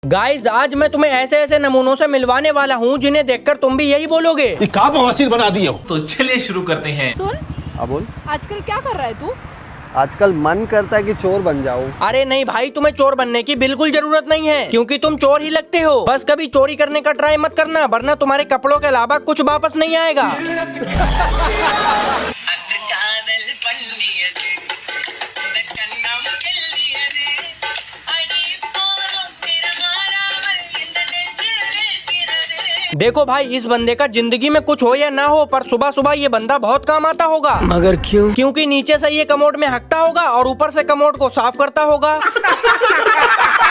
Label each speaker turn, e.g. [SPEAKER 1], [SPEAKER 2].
[SPEAKER 1] Guys आज मैं तुम्हें ऐसे ऐसे नमूनों से मिलवाने वाला हूँ जिन्हें देखकर तुम भी यही बोलोगे।
[SPEAKER 2] ये का बवासीर बना दिए हो।
[SPEAKER 3] तो चलिए शुरू करते हैं।
[SPEAKER 4] सुन,
[SPEAKER 5] हाँ बोल।
[SPEAKER 4] आजकल क्या कर रहा है तू?
[SPEAKER 5] आजकल मन करता है कि चोर बन जाऊं।
[SPEAKER 1] अरे नहीं भाई, तुम्हें चोर बनने की बिल्कुल जरूरत नहीं है, क्योंकि तुम चोर ही लगते हो। बस कभी चोरी करने का ट्राई मत करना, वरना तुम्हारे कपड़ों के अलावा कुछ वापस नहीं आएगा। देखो भाई, इस बंदे का जिंदगी में कुछ हो या ना हो, पर सुबह सुबह ये बंदा बहुत काम आता होगा।
[SPEAKER 6] मगर क्यों?
[SPEAKER 1] क्योंकि नीचे से ये कमोड में हकता होगा और ऊपर से कमोड को साफ करता होगा।